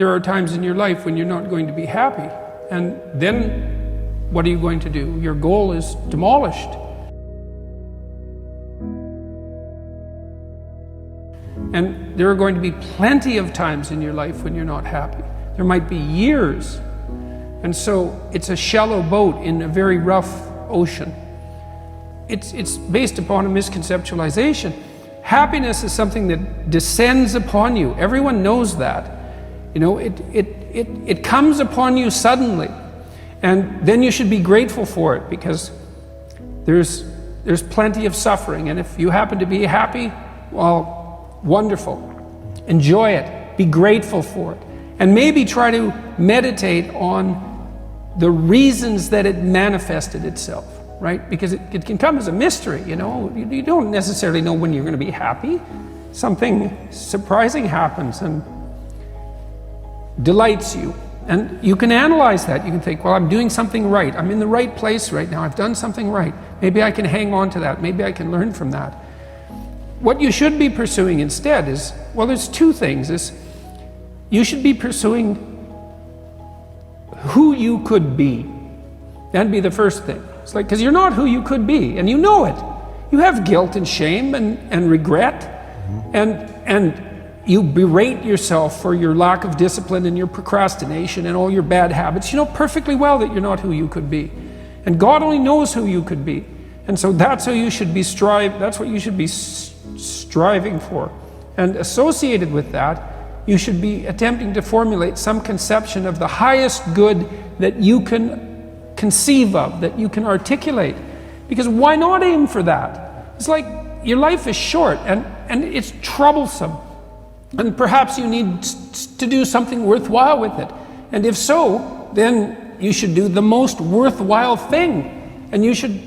There are times in your life when you're not going to be happy, and then what are you going to do? Your goal is demolished. And there are going to be plenty of times in your life when you're not happy. There might be years. And so it's a shallow boat in a very rough ocean. It's based upon a misconceptualization. Happiness is something that descends upon you. Everyone knows that. You know, it comes upon you suddenly. And then you should be grateful for it, because there's plenty of suffering. And if you happen to be happy, well, wonderful. Enjoy it. Be grateful for it. And maybe try to meditate on the reasons that it manifested itself, right? Because it can come as a mystery, you know. You don't necessarily know when you're going to be happy. Something surprising happens and delights you. And you can analyze that. You can think, well, I'm doing something right. I'm in the right place right now. I've done something right. Maybe I can hang on to that. Maybe I can learn from that. What you should be pursuing instead is, well, there's two things. You should be pursuing who you could be. That'd be the first thing. It's like, because you're not who you could be, and you know it. You have guilt and shame and regret, and you berate yourself for your lack of discipline and your procrastination and all your bad habits. You know perfectly well that you're not who you could be. And God only knows who you could be. And so that's how you should be that's what you should be striving for. And associated with that, you should be attempting to formulate some conception of the highest good that you can conceive of, that you can articulate. Because why not aim for that? It's like your life is short and it's troublesome. And perhaps you need to do something worthwhile with it. And if so, then you should do the most worthwhile thing. And you should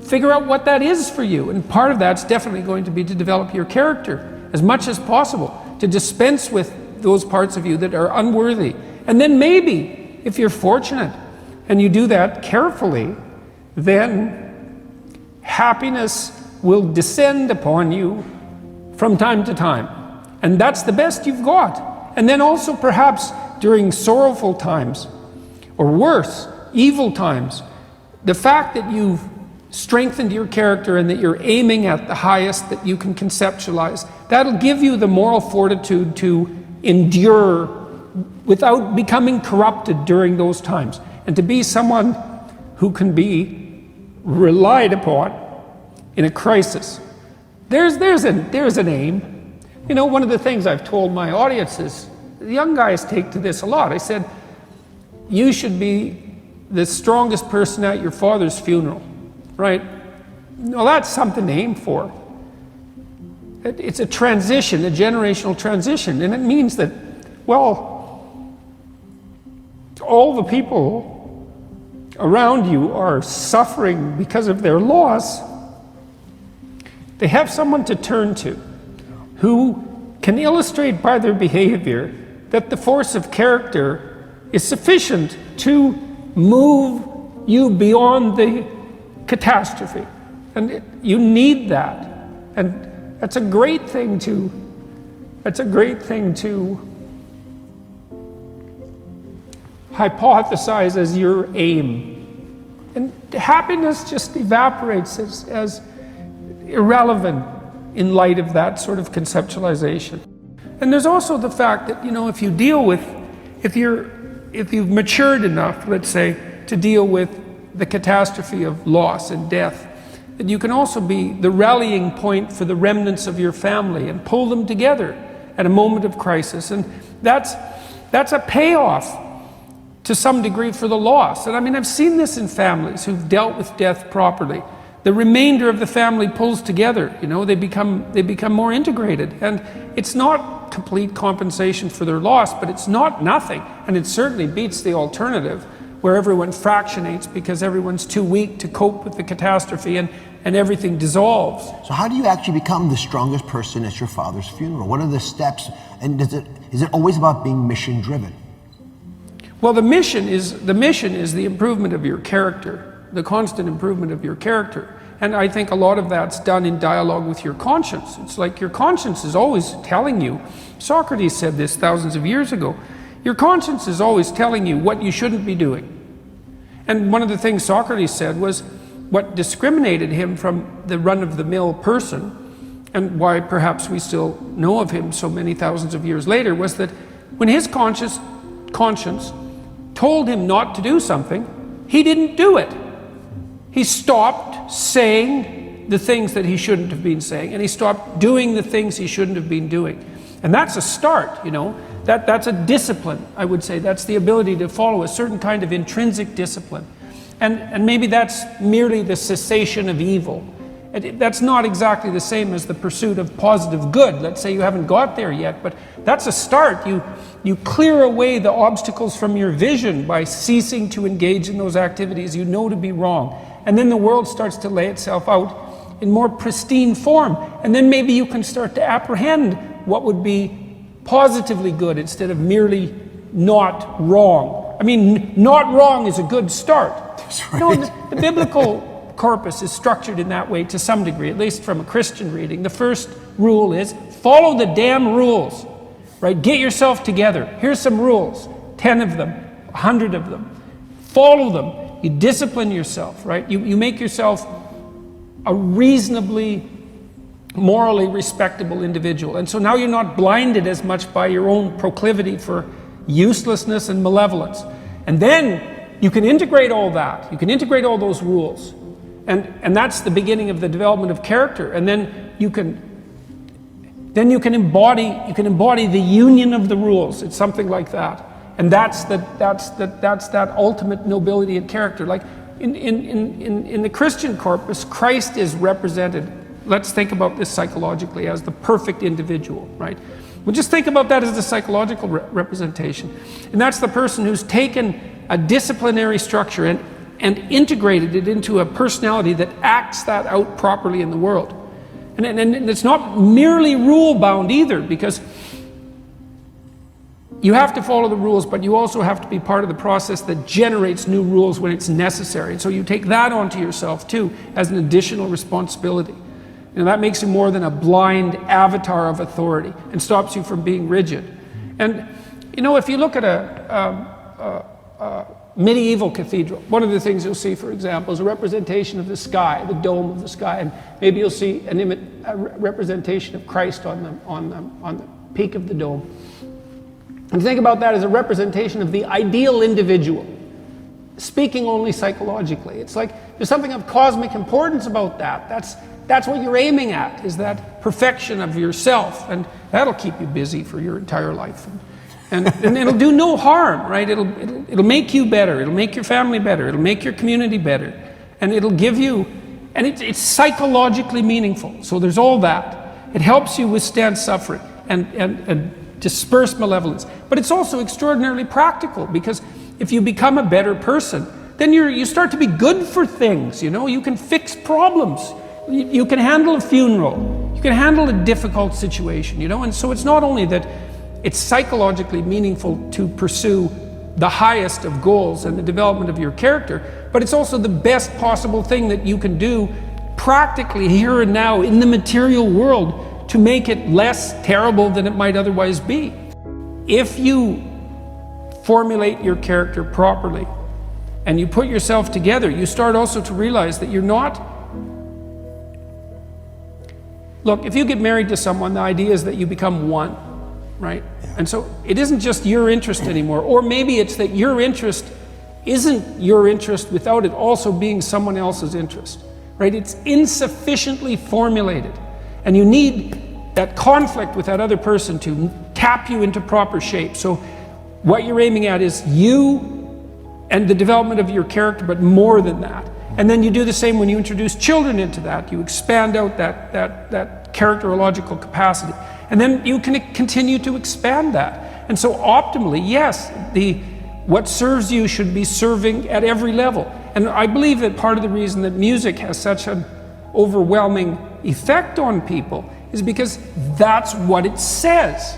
figure out what that is for you. And part of that's definitely going to be to develop your character as much as possible, to dispense with those parts of you that are unworthy. And then maybe, if you're fortunate and you do that carefully, then happiness will descend upon you from time to time. And that's the best you've got. And then also perhaps during sorrowful times, or worse, evil times, the fact that you've strengthened your character and that you're aiming at the highest that you can conceptualize, that'll give you the moral fortitude to endure without becoming corrupted during those times, and to be someone who can be relied upon in a crisis. There's an aim. You know, one of the things I've told my audience is, the young guys take to this a lot. I said, you should be the strongest person at your father's funeral, right? Well, that's something to aim for. It's a transition, a generational transition, and it means that, well, all the people around you are suffering because of their loss. They have someone to turn to who can illustrate by their behavior that the force of character is sufficient to move you beyond the catastrophe. And you need that. And that's a great thing to hypothesize as your aim. And happiness just evaporates as irrelevant in light of that sort of conceptualization. And there's also the fact that, you know, if you've matured enough, let's say, to deal with the catastrophe of loss and death, that you can also be the rallying point for the remnants of your family and pull them together at a moment of crisis. And that's a payoff to some degree for the loss. And I mean, I've seen this in families who've dealt with death properly. The remainder of the family pulls together, you know, they become more integrated. And it's not complete compensation for their loss, but it's not nothing. And it certainly beats the alternative, where everyone fractionates because everyone's too weak to cope with the catastrophe and everything dissolves. So how do you actually become the strongest person at your father's funeral? What are the steps? And is it always about being mission driven? Well, the mission is the improvement of your character, the constant improvement of your character. And I think a lot of that's done in dialogue with your conscience. It's like your conscience is always telling you. Socrates said this thousands of years ago. Your conscience is always telling you what you shouldn't be doing. And one of the things Socrates said was what discriminated him from the run-of-the-mill person, and why perhaps we still know of him so many thousands of years later, was that when his conscience told him not to do something, he didn't do it. He stopped saying the things that he shouldn't have been saying, and he stopped doing the things he shouldn't have been doing. And that's a start, you know. That's a discipline, I would say. That's the ability to follow a certain kind of intrinsic discipline. And maybe that's merely the cessation of evil. That's not exactly the same as the pursuit of positive good. Let's say you haven't got there yet, but that's a start. You clear away the obstacles from your vision by ceasing to engage in those activities you know to be wrong. And then the world starts to lay itself out in more pristine form. And then maybe you can start to apprehend what would be positively good instead of merely not wrong. I mean, not wrong is a good start. That's right. You know, the biblical corpus is structured in that way to some degree, at least from a Christian reading. The first rule is follow the damn rules, right? Get yourself together. Here's some rules, 10 of them, 100 of them. Follow them. You discipline yourself, right? You make yourself a reasonably morally respectable individual. And so now you're not blinded as much by your own proclivity for uselessness and malevolence. And then you can integrate all that. You can integrate all those rules. And that's the beginning of the development of character. And then you can embody the union of the rules. It's something like that. And that's that ultimate nobility and character. Like in the Christian corpus, Christ is represented. Let's think about this psychologically as the perfect individual, right? We'll just think about that as the psychological representation. And that's the person who's taken a disciplinary structure and integrated it into a personality that acts that out properly in the world. And it's not merely rule-bound either, because you have to follow the rules, but you also have to be part of the process that generates new rules when it's necessary. And so you take that onto yourself too as an additional responsibility. And that makes you more than a blind avatar of authority and stops you from being rigid. And, you know, if you look at a medieval cathedral, one of the things you'll see, for example, is a representation of the sky, the dome of the sky, and maybe you'll see a representation of Christ on the peak of the dome. And think about that as a representation of the ideal individual, speaking only psychologically. It's like there's something of cosmic importance about that. That's what you're aiming at, is that perfection of yourself, and that'll keep you busy for your entire life. And it'll do no harm, right? It'll make you better, it'll make your family better, it'll make your community better, and it'll give you, and it's psychologically meaningful. So there's all that. It helps you withstand suffering and disperse malevolence. But it's also extraordinarily practical, because if you become a better person, then you start to be good for things, you know? You can fix problems. You can handle a funeral. You can handle a difficult situation, you know? And so it's not only that it's psychologically meaningful to pursue the highest of goals and the development of your character, but it's also the best possible thing that you can do practically here and now in the material world to make it less terrible than it might otherwise be. If you formulate your character properly and you put yourself together, you start also to realize that you're not. Look, if you get married to someone, the idea is that you become one, right? Yeah. And so it isn't just your interest anymore, or maybe it's that your interest isn't your interest without it also being someone else's interest, right? It's insufficiently formulated, and you need that conflict with that other person to tap you into proper shape. So what you're aiming at is you and the development of your character, but more than that. And then you do the same when you introduce children into that. You expand out that characterological capacity. And then you can continue to expand that. And so optimally, yes, what serves you should be serving at every level. And I believe that part of the reason that music has such an overwhelming effect on people is because that's what it says.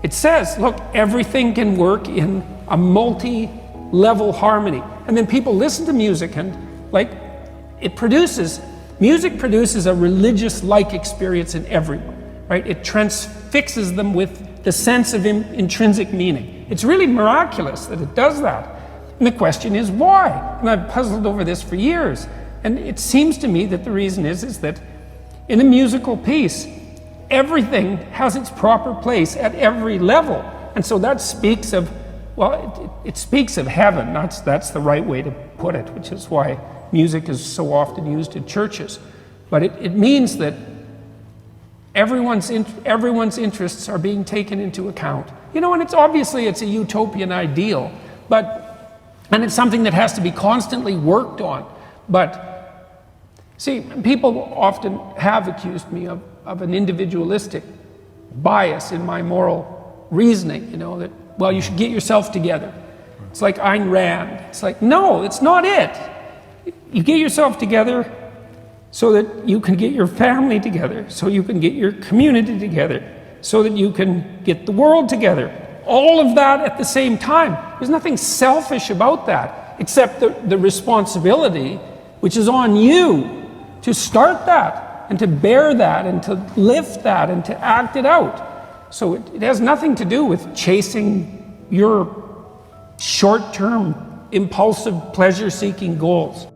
It says, look, everything can work in a multi-level harmony. And then people listen to music and music produces a religious-like experience in everyone, right? It transfixes them with the sense of intrinsic meaning. It's really miraculous that it does that. And the question is why? And I've puzzled over this for years. And it seems to me that the reason is that in a musical piece, everything has its proper place at every level. And so that speaks of, well, it speaks of heaven. That's the right way to put it, which is why music is so often used in churches. But it means that everyone's interests are being taken into account. You know, and it's a utopian ideal, and it's something that has to be constantly worked on. But see, people often have accused me of an individualistic bias in my moral reasoning, you know, that, well, you should get yourself together. It's like Ayn Rand. It's like, no, it's not it. You get yourself together so that you can get your family together, so you can get your community together, so that you can get the world together. All of that at the same time. There's nothing selfish about that, except the responsibility, which is on you to start that, and to bear that, and to lift that, and to act it out. So it has nothing to do with chasing your short-term, impulsive, pleasure-seeking goals.